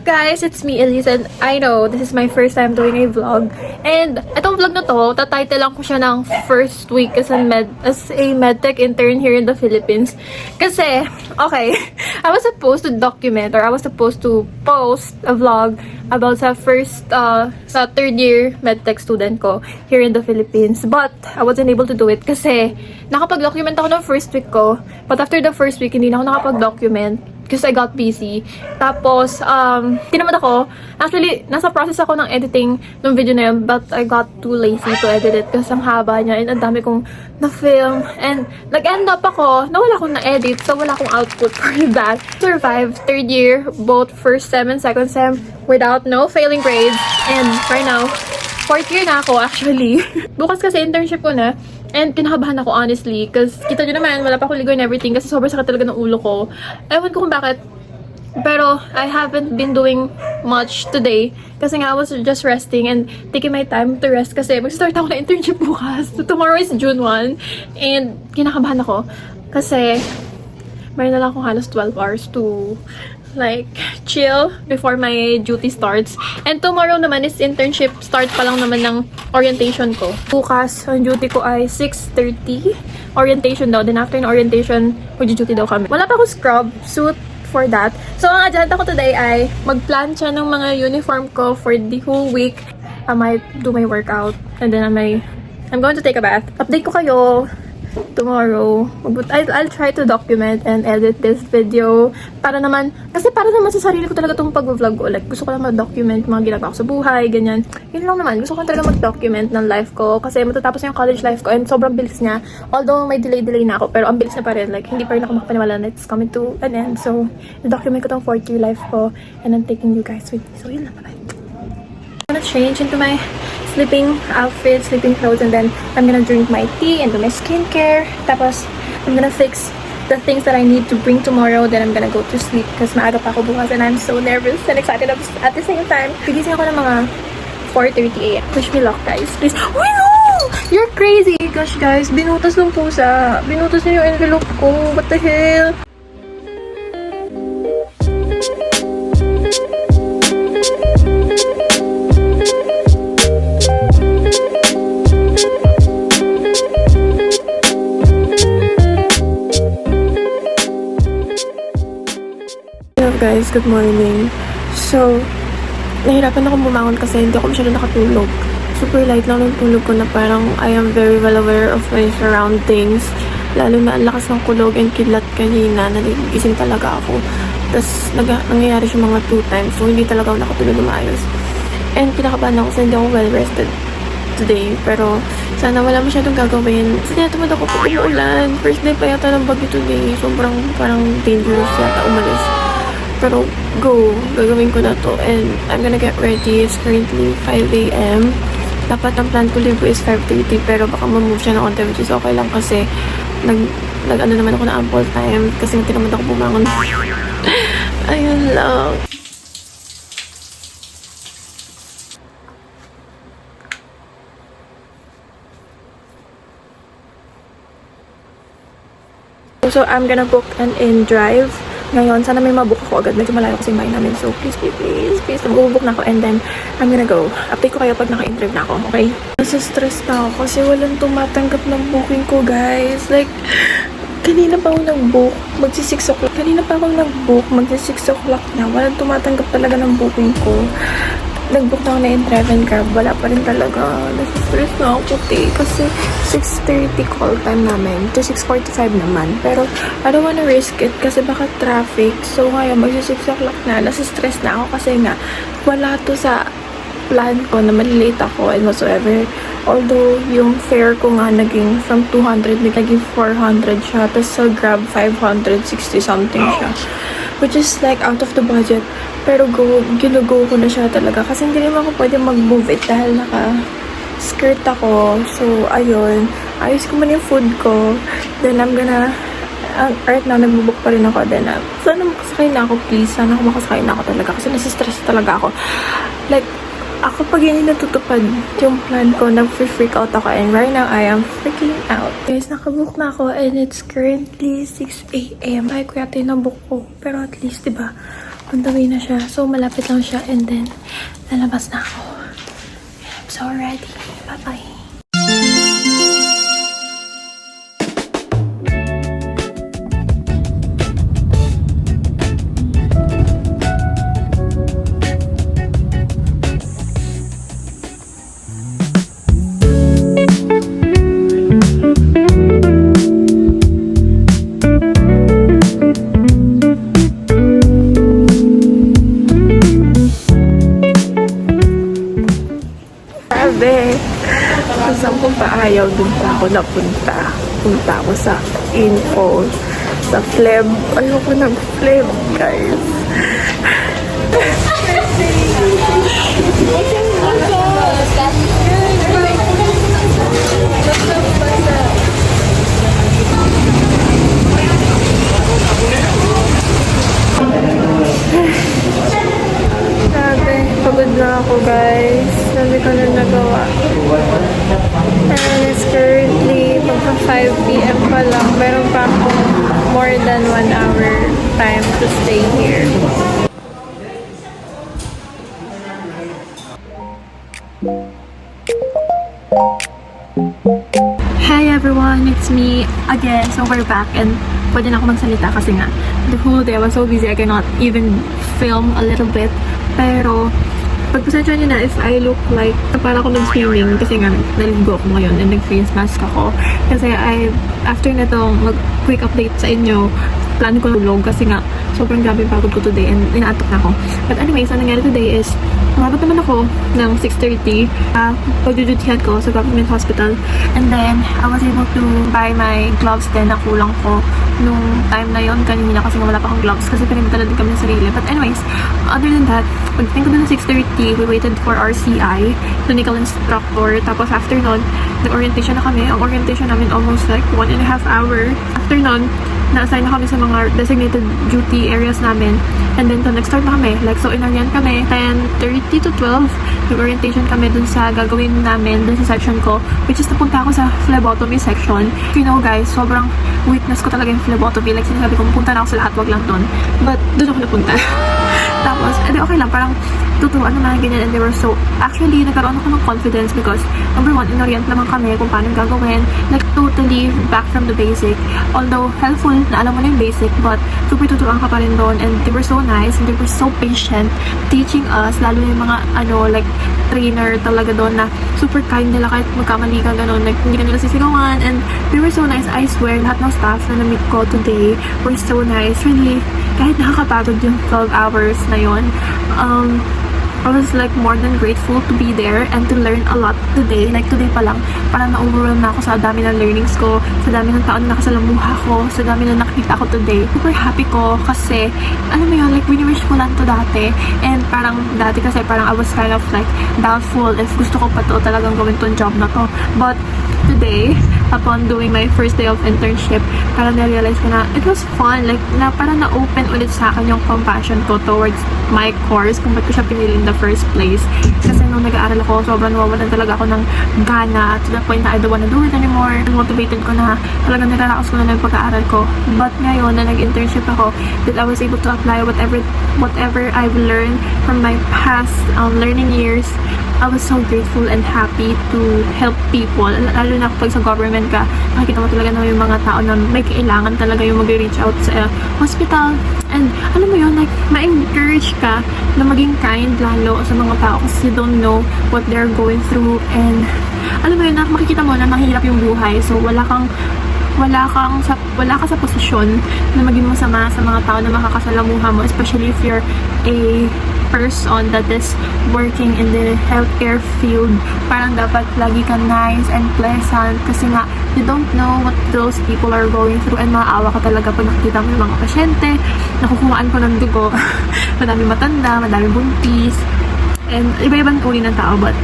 guys? It's me, Elise, and I know this is my first time doing a vlog. And itong vlog na to, tatitle lang ko siya ng first week as a medtech intern here in the Philippines. Kasi, okay, I was supposed to document, or I was supposed to post a vlog about sa third year medtech student ko here in the Philippines. But I wasn't able to do it kasi nakapag-document ako ng first week ko. But after the first week, hindi na ako nakapag-document because I got busy. Tapos, tinamad ako. Actually, nasa process ako ng editing ng video na yun, but I got too lazy to edit it kasi ang haba niya and ang dami kong na-film. And nag-end up ako na wala akong na-edit, so wala akong output for that. Survived third year, both first sem and second sem, without no failing grades. And right now, fourth year na ako actually. Bukas kasi internship ko na. And kinabahan ako honestly. Kasi kita nyo naman, wala pa akong ligo and everything. Kasi sobrang sakit talaga ng ulo ko. Ewan ko kung bakit. Pero I haven't been doing much today. Kasi nga I was just resting and taking my time to rest. Kasi mag-start ako na internship bukas. So tomorrow is June 1. And kinakabahan ako. Kasi mayroon na lang akong halos 12 hours to like chill before my duty starts. And tomorrow naman is internship start pa lang naman ng orientation ko. Bukas ang duty ko ay 6:30 orientation daw. Then after ng orientation, mag-duty daw kami. Wala pa ako scrub suit for that. So ang agenda ko today ay magplancha ng mga uniform ko for the whole week. I might do my workout and then I'm going to take a bath. Update ko kayo tomorrow. I'll try to document and edit this video para naman sa sarili ko talaga itong pag-vlog ko. Like, gusto ko lang mag-document mga ginagawa ko sa buhay, ganyan. Yun lang naman. Gusto ko talaga mag-document ng life ko kasi matatapos na yung college life ko and sobrang bilis niya. Although may delay na ako, pero ang bilis na pa rin. Like, hindi pa rin ako makapaniwala na it's coming to an end. So, na-document ko itong 4th year life ko and I'm taking you guys with me. So, yun lang. Bye-bye. I'm gonna change into my sleeping outfit, sleeping clothes, and then I'm gonna drink my tea and do my skincare. Tapos, I'm gonna fix the things that I need to bring tomorrow. Then I'm gonna go to sleep because maaga pa ako bukas and I'm so nervous and excited at the same time. Gigising ako ng mga 4:30 AM. Wish me luck, guys. Please. Oh no! You're crazy! Gosh, guys. Binutas ng pusa. Binutas niya yung envelope ko. What the hell? Guys, good morning. So, nahirapan akong bumangon kasi hindi ako masyado nakatulog. Super light lang ng tulog ko na parang I am very well aware of my surroundings. Lalo na ang lakas ng kulog and kidlat kanina. Naligising talaga ako. Tapos, nangyayari siya mga 2 times. So, hindi talaga ako nakatulog na maayos. And kinakabahan ako kasi hindi ako well rested today. Pero, sana wala masyadong gagawin. Kasi tinatamad ako pag umuulan. First day pa yata ng bagyo today. Sobrang parang dangerous yata umalis. Pero gagawin ko na to and I'm gonna get ready. It's currently 5 AM. Dapat ang plan ko libo is 5:30 pero baka ma-move siya na onte which is okay lang kasi nag-ano naman ako na ample time kasi tinamad ako bumangon. Ayun lang. So I'm gonna book an in-drive. Ngayon, sana may mabook ako agad. Medyo malayo kasi yung bahay namin. So, please. Mag-book na ako and then, I'm gonna go. Update ko kayo pag naka-interview na ako, okay? Nasa-stress na ako kasi walang tumatanggap ng booking ko, guys. Like, kanina pa ako nag-book. Magsi-6 o'clock. Magsi-6 o'clock na. Walang tumatanggap talaga ng booking ko. Nag-book na ako na in-drive and grab. Wala pa rin talaga. Nasa-stress na ako, kasi 6:30 call time namin. To 6:45 naman. Pero, I don't wanna risk it kasi baka traffic. So, ngayon, magsi-6 o'clock na. Nasa-stress na ako kasi nga, wala to sa plan ko na malilate ako and whatsoever. Although, yung fare ko nga naging from 200, naging 400 siya. Tapos sa Grab, 560 something siya. Which is like out of the budget. Pero ginugo ko na siya talaga. Kasi hindi naman ako pwede mag-move it dahil naka-skirt ako. So, ayun. Ayos ko muna yung food ko. Then, I'm gonna right now, nagbubook pa rin ako. Then, sana makasakay na ako, please. Sana makasakay na ako talaga. Kasi nasa-stress talaga ako. Like, Ako pag hindi natutupad yung plan ko, nag-freak out ako. And right now, I am freaking out. Guys, nakabook na ako and it's currently 6 a.m. Ay, kuya, tinabook ko. Pero at least, diba, on the way na siya. So, malapit lang siya and then, lalabas na ako. I'm so ready. Bye-bye. Sabi, saan kung paayaw, dun pa ako napunta. Punta ako sa info, sa Fleb. Ayoko nag-Fleb, guys. Sabi, pagod na ako, guys. Sabi ko na nagawa. And it's currently pagka 5 p.m. pa lang. Meron pa akong more than 1 hour time to stay here. Hi everyone, it's me again. So we're back and pwede na ako magsalita kasi nga the whole day I was so busy I cannot even film a little bit. Pero pagpasensya nyo na if I look like para ako nag-swimming kasi nga naligo ako ngayon and nag-face mask ako. Kasi after na itong mag-quick update sa inyo, plan ko tulog kasi nga sobrang grabe yung pagod ko today and inaatok na ako. But anyways, ang nangyari today is umabot naman ako ng 6:30 pagdudutihan ko sa government hospital and then I was able to buy my gloves din na kulang ko nung time na yon kanina kasi nga wala pa akong gloves kasi pinagdala din kami ng sarili. But anyways, other than that, pagdating ko na 6:30, we waited for our CI, clinical instructor. Tapos after nun, nag-orientation na kami. Ang orientation namin almost like 1.5 hour. After nun, na-assign na kami sa mga designated duty areas namin. And then, nag-start na kami. Like, so, inorient kami. 10:30 to 12, nag-orientation kami dun sa gagawin namin, dun sa section ko, which is napunta ako sa phlebotomy section. You know, guys, sobrang weakness ko talaga yung phlebotomy. Like, sinasabi ko, punta na ako sa lahat, wag lang dun. But, dun ako napunta. Tapos, edi okay lang, parang tuturuan naman ganyan and they were so, actually, nagkaroon ako ng confidence because, number one, inorient naman kami kung paano gagawin, like, totally back from the basic. Although, helpful na alam mo na yung basic, but super tuturuan ka pa rin doon and they were so nice and they were so patient teaching us, lalo yung mga, like, trainer talaga doon na super kind nila kahit magkamali ka gano'n, like, hindi ka nila sisigawan and they were so nice, I swear, lahat ng staff na na-meet ko today were so nice, really, kahit nakakapagod yung 12 hours na yun, I was like more than grateful to be there and to learn a lot today. Like today pa lang, parang na-overwhelm na ako sa dami ng learnings ko, sa dami ng taon na nakasalamuha ko, sa dami na nakita ko today. Super happy ko kasi, alam mo yun, like wini-wish ko lang to dati. And parang dati kasi parang I was kind of like doubtful if gusto ko pa to talagang gawin tong job na to. But today, upon doing my first day of internship, parang na-realize ko na it was fun. Like, na parang na-open ulit sa akin yung compassion ko towards my course kung ba't ko siya pinili in the first place. Kasi nung nag-aaral ako, sobrang nawawalan talaga ako ng gana to the point na I don't wanna do it anymore. Motivated ko na talagang nilalakas ko na lang yung pag-aaral ko. But ngayon na nag-internship ako, that I was able to apply whatever I've learned from my past learning years, I was so grateful and happy to help people. Lalo na kapag sa government ka, nakikita mo talaga na yung mga tao na may kailangan talaga yung mag-reach out sa hospital. And alam mo yun, like, ma-encourage ka na maging kind lalo sa mga tao kasi you don't know what they're going through. And alam mo yun, makikita mo na mahirap yung buhay. So wala ka sa posisyon na maging masama sa mga tao na makakasalamuha mo, especially if you're a person that is working in the healthcare field. Parang dapat lagi ka nice and pleasant kasi nga you don't know what those people are going through and maawa ka talaga pag nakikita mo yung mga pasyente, nakukuhaan ko ng dugo, madami matanda, madami buntis, and iba-ibang uri ng tao, but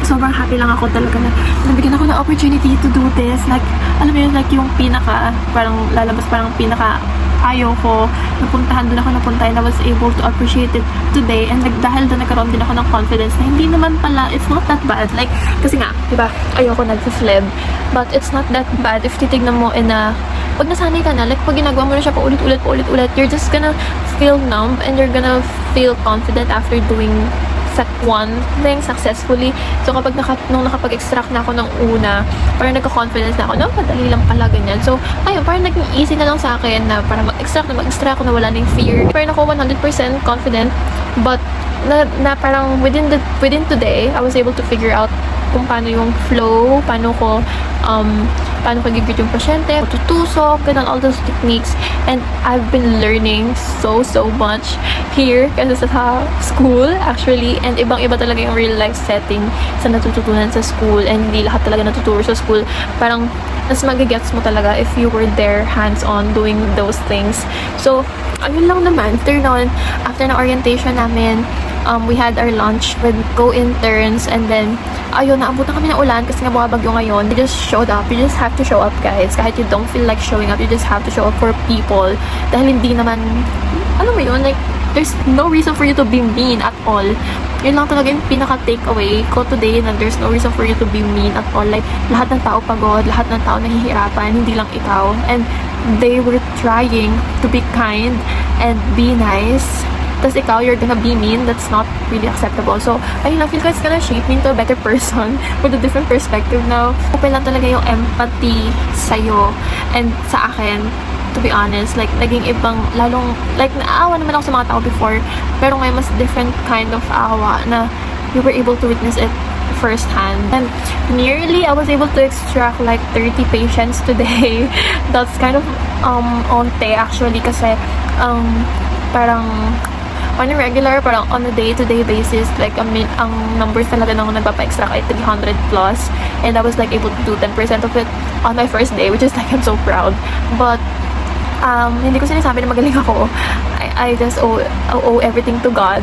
sobrang happy lang ako talaga na nabigyan ako ng opportunity to do this. Like, alam mo yun, like yung pinaka, parang lalabas parang pinaka ayaw ko, napuntahan doon ako napunta, and I was able to appreciate it today. And dahil doon nagkaroon din ako ng confidence na hindi naman pala, it's not that bad. Like, kasi nga, diba, ayaw ko nag-fleb. But it's not that bad if titignan mo in a, pag nasanay ka na, like, pag ginagawa mo na siya paulit-ulit, you're just gonna feel numb and you're gonna feel confident after doing one thing successfully. So, kapag nung nakapag-extract na ako ng una, parang nagka-confidence na ako, no, madali lang pala, ganyan. So, ayun, parang naging easy na lang sa akin na parang mag-extract na wala nang fear. Parang ako 100% confident, but na parang within today, I was able to figure out kung paano yung flow, paano ko gigit yung pasyente, tutusok, ganun, all those techniques. And I've been learning so much here kasi sa school, actually. And ibang-iba talaga yung real life setting sa natututunan sa school. And hindi lahat talaga natuturo sa school. Parang, mas magigets mo talaga if you were there, hands-on, doing those things. So, ayun lang naman. After na orientation namin, we had our lunch with co-interns, and then ayun, naabutan kami ng ulan kasi nga bumabagyo ngayon. We just showed up. You just have to show up, guys. Kahit you don't feel like showing up, you just have to show up for people. Dahil hindi naman, ano mo yun, like, there's no reason for you to be mean at all. Yun lang talaga yung pinaka-takeaway ko today, na there's no reason for you to be mean at all. Like, lahat ng tao pagod, lahat ng tao nahihirapan, hindi lang ikaw. And they were trying to be kind and be nice. Tapos ikaw, you're gonna be mean. That's not really acceptable. So, ayun lang, feel ko it's gonna shape me into a better person with a different perspective now. Open lang talaga yung empathy sa'yo and sa akin. To be honest, like, naging ibang, lalong, like, naawa naman ako sa mga tao before, pero ngayon mas different kind of awa na you were able to witness it firsthand. And nearly, I was able to extract like 30 patients today. That's kind of, onte actually, kasi, parang, on a regular, parang on a day-to-day basis, like, ang numbers talaga nang nagpapa-extract ay 300 plus, and I was like able to do 10% of it on my first day, which is like, I'm so proud. But, hindi ko sinasabi na magaling ako. I just owe everything to God.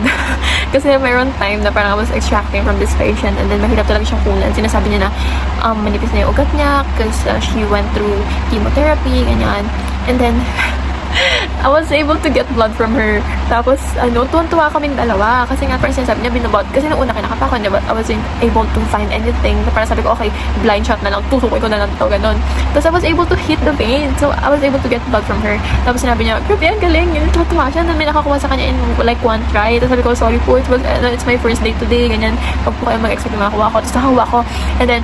Kasi mayroon time na parang I was extracting from this patient, and then mahirap talaga siyang kunan. Sinasabi niya na manipis na yung ugat niya because she went through chemotherapy, ganyan. And then, I was able to get blood from her. Tapos, tuwan-tuwa kaming dalawa. Kasi nga, parang sinasabi niya, binabot. Kasi nung una kinakapa ko, I wasn't able to find anything. Parang sabi ko, okay, blind shot na lang. Tutukoy ko na lang ito, ganun. Tapos, I was able to hit the vein. So, I was able to get blood from her. Tapos, sinabi niya, grabe, ang galing. Tuwa siya na may nakakuha sa kanya in like one try. Tapos, sabi ko, sorry po, it's my first day today. Ganyan. Huwag po kayo mag-expect na makakuha ko. Tapos, nakakuha ko. And then,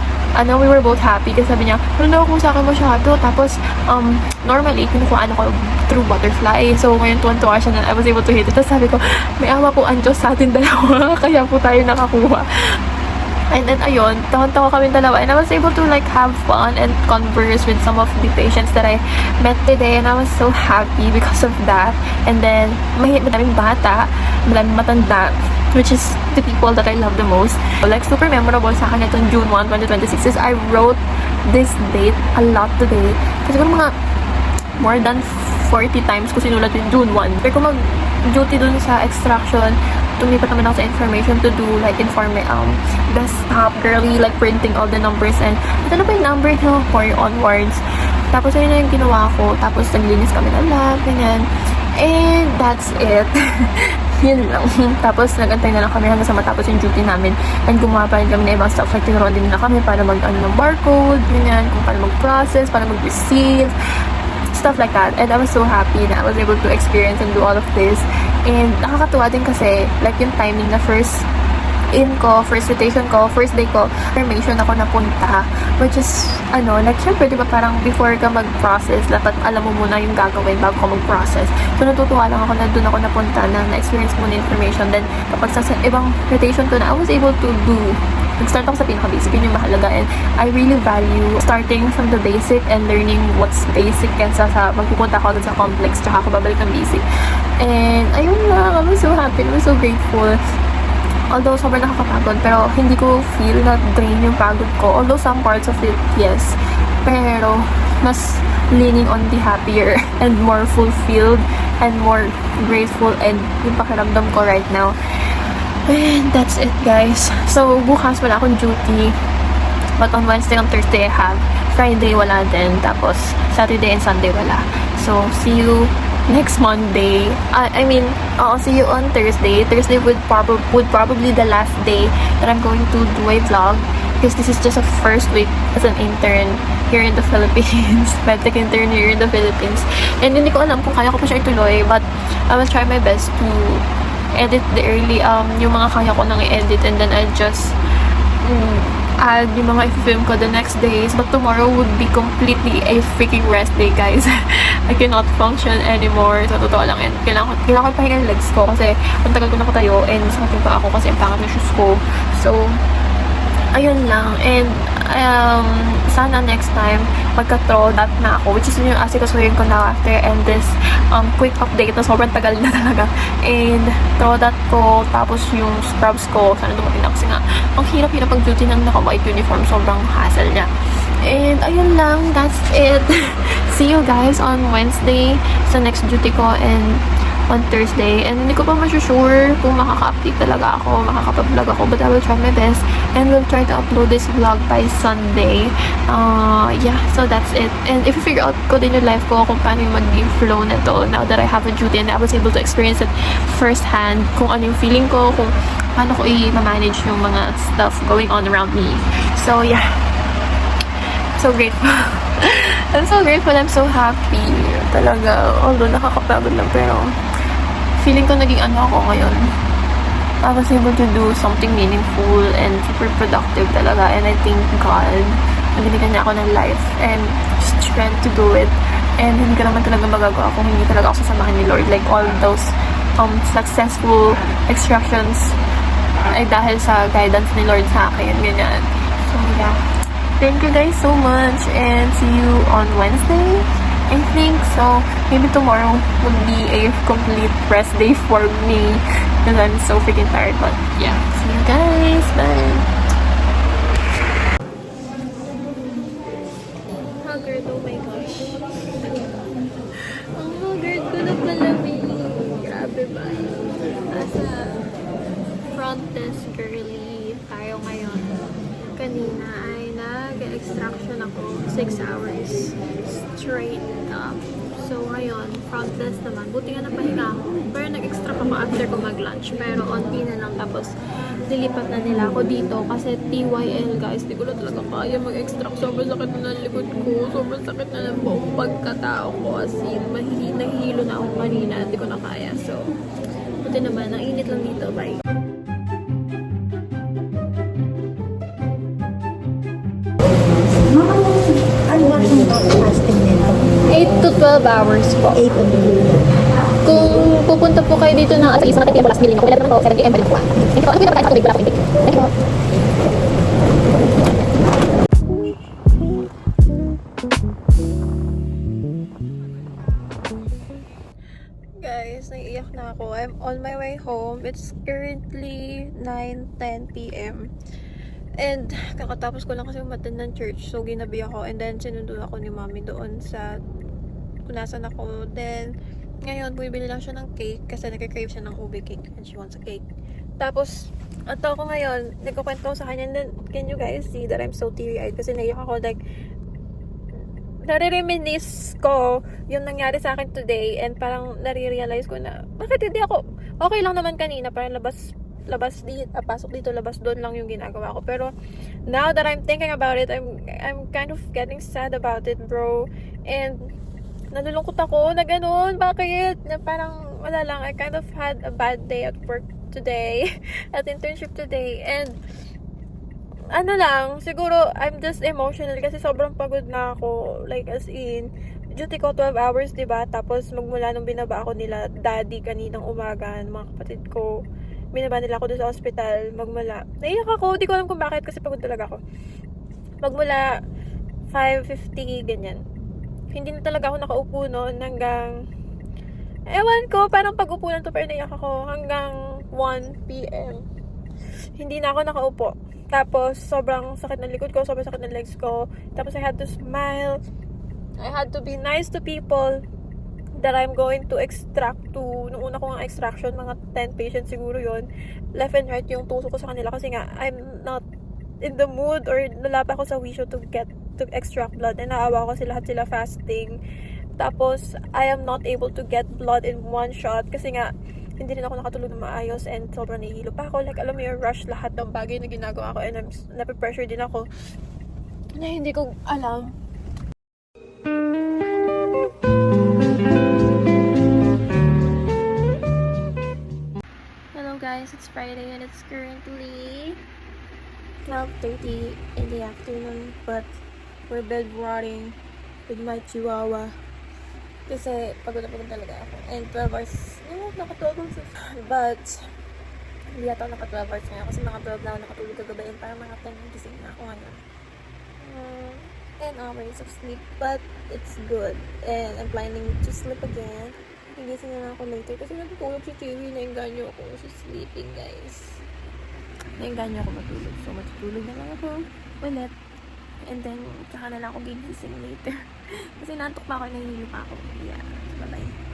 we were both happy. Kasi sabi niya, ano kung sa akin masyado. Tapos, normally, kinukuhaan ako through butterfly. So, ngayon tuwan-tuwa siya na I was able to hit it. Tapos sabi ko, may awa po ang Diyos sa atin dalawa. Kaya po tayo nakakuha. And then, ayun, tawa-tawa kami dalawa. And I was able to, like, have fun and converse with some of the patients that I met today. And I was so happy because of that. And then, madaming bata, madaming matanda, which is the people that I love the most. Like, super memorable sa akin itong June 1, 2026 is I wrote this date a lot today. Kasi siguro mga more than 40 times ko sinulat yung June 1. Pero kung mag-duty dun sa extraction, tumipat naman ako sa information to do like desktop girly, like printing all the numbers, and ito na pa yung number no, for onwards. Tapos ayun na yung ginawa ko. Tapos naglinis kami ng lab, ganyan. And that's it. Yun lang. Tapos nag-antay na lang kami hanggang sa matapos yung duty namin. And gumawa pa rin kami na ibang stuff. Like tinuruan din na kami para ng barcode, ganyan, kung paano mag-process, paano mag-receive, stuff like that. And I was so happy na I was able to experience and do all of this. And nakakatuwa din kasi, like yung timing na first rotation ko, first day ko, information ako napunta. Which is, like syempre, diba parang before ka mag-process, dapat alam mo muna yung gagawin bago ka mag-process. So natutuwa lang ako na doon ako napunta na na-experience mo na information. Then kapag sa ibang rotation ko na, I was able to do nag-start ako sa pinaka-basic, yun yung mahalaga, and I really value starting from the basic and learning what's basic kaysa sa magpupunta ako dun sa complex tsaka ako babalik ng basic. And ayun lang, I'm so happy, I'm so grateful. Although sobrang nakakapagod, pero hindi ko feel na drain yung pagod ko. Although some parts of it, yes. Pero mas leaning on the happier and more fulfilled and more grateful and yung pakiramdam ko right now. And that's it, guys. So, bukas wala akong duty. But on Wednesday and Thursday, I have. Friday, wala din. Tapos, Saturday and Sunday, wala. So, see you next Monday. I mean, I'll see you on Thursday. Thursday would probably the last day that I'm going to do a vlog because this is just a first week as an intern here in the Philippines. Medtech intern here in the Philippines. And hindi ko alam kung kaya ko pa siya ituloy, but I will try my best to edit the early, yung mga kaya ko nang i-edit, and then I'll just add yung mga i-film ko the next days. But tomorrow would be completely a freaking rest day, guys. I cannot function anymore. Sa totoo lang, and kailangan ko pahinga yung legs ko kasi ang tagal ko nakatayo and sakit pa ako kasi ang pangat ng shoes ko. So, ayun lang. And sana next time magka-throw that na ako, which is yung asikasuhin ko na after and this quick update na sobrang tagal na talaga. And throw that ko, tapos yung scrubs ko sana dumating na kasi nga ang hirap-hirap pag-duty ng naka-white uniform, sobrang hassle niya. And ayun lang, that's it. See you guys on Wednesday sa next duty ko and on Thursday. And hindi ko pa sure kung makaka-update talaga ako, makakapag-vlog ako, but I will try my best and will try to upload this vlog by Sunday. Yeah, so that's it. And if you figure out ko din yung life ko kung paano yung maging flow na to now that I have a duty and I was able to experience it firsthand, kung ano yung feeling ko, kung paano ko i-manage yung mga stuff going on around me. So yeah, so grateful. I'm so grateful, I'm so happy talaga, although nakakapagod lang, pero feeling ko naging ano ako ngayon. I was able to do something meaningful and super productive talaga, and I thank God na binigyan niya ako ng life and strength to do it. And hindi ka naman talaga magagawa kung hindi talaga ako sasamahan ni Lord. Like all those successful extractions ay dahil sa guidance ni Lord sa akin, ganyan. So yeah, thank you guys so much and see you on Wednesday, I think. So maybe tomorrow would be a complete rest day for me because I'm so freaking tired. But yeah, see you guys. Bye. Haggard, oh my gosh. Ang haggard ko na pala, grabe ba? Asa front desk girly tayo ngayon. Kanina ay nag-extraction ako 6 hours straight up. So, ngayon, front desk naman. Buti nga napahinga ako. Pero nag-extract ako after ko mag-lunch. Pero onti na lang. Tapos, dilipat na nila ako dito. Kasi TYL, guys. Di ko na talaga kaya mag-extract. Sobrang sakit na ng likod ko. Sobrang sakit na ng buong pagkatao ko. As in, nahihilo na ako kanina. Di ko na kaya. So, buti naman. Ang init lang dito. Bye. Ano ba yung fasting nila? 8 to 12 hours po. 8 of the Kung pupunta po kayo dito ng alas 6, mga 30 po last meal nyo. Kung naman po, 7 AM pa rin po. Thank you po. Ano po yung napakain sa tubig? Wala po intake. Thank you po. Guys, naiiyak na ako. I'm on my way home. It's currently 9:10 PM. And kakatapos ko lang kasi umattend ng church. So, ginabi ako. And then, sinundo ako ni mommy doon sa kunasan ako. Then, ngayon, bumibili lang siya ng cake kasi nagka-crave siya ng ube cake. And she wants a cake. Tapos, ato ako ngayon, nagkukwento ko sa kanya. And then, can you guys see that I'm so teary-eyed? Kasi naiyak ako. Like, nare-reminisce ko yung nangyari sa akin today. And parang nare-realize ko na, bakit hindi ako, okay lang naman kanina. Parang labas dito, pasok dito, labas doon lang yung ginagawa ko. Pero now that I'm thinking about it, I'm kind of getting sad about it, bro. And nalulungkot ako na ganun. Bakit? Na parang wala lang. I kind of had a bad day at work today, at internship today. And ano lang, siguro I'm just emotional kasi sobrang pagod na ako. Like as in, duty ko 12 hours, diba? Tapos magmula nung binaba ako nila daddy kaninang umaga, mga kapatid ko, binaba nila ako doon sa hospital, magmula. Naiyak ako, di ko alam kung bakit kasi pagod talaga ako. Magmula 5:50, ganyan. Hindi na talaga ako nakaupo noon hanggang, ewan ko, parang pag-upo lang to, pero naiyak ako hanggang 1 PM. Hindi na ako nakaupo. Tapos, sobrang sakit ng likod ko, sobrang sakit ng legs ko. Tapos, I had to smile. I had to be nice to people that I'm going to extract to. Nung una ko nga extraction, mga 10 patients siguro yon, left and right yung tuso ko sa kanila kasi nga I'm not in the mood or nalapa ko sa wisho to extract blood, and naawa ko sila fasting. Tapos, I am not able to get blood in one shot kasi nga, hindi rin ako nakatulog na maayos and sobrang nahihilo pa ako. Like, alam mo yung rush lahat ng bagay na ginagawa ko and I'm nape-pressure din ako na hindi ko alam. Hello guys, it's Friday and it's currently 12:30 in the afternoon, but we're bed rotting with my chihuahua. Kasi pagod na pagod talaga ako. And 12 hours, naka 12 hours. But, hindi yata ako naka 12 hours ngayon kasi mga 12 na ako nakatulog kagabi and parang mga 10 gising na ako ngayon. 10 hours of sleep, but it's good. And I'm planning to sleep again. Higising na lang ako later kasi natutulog si Chewy. Nainganyo ako sa sleeping, guys. Nainganyo ako matulog. So, matutulog na lang ako ulit. And then, tsaka na lang ako gigising later. Kasi nantok pa ako, nahihilo pa ako. Yeah, bye-bye.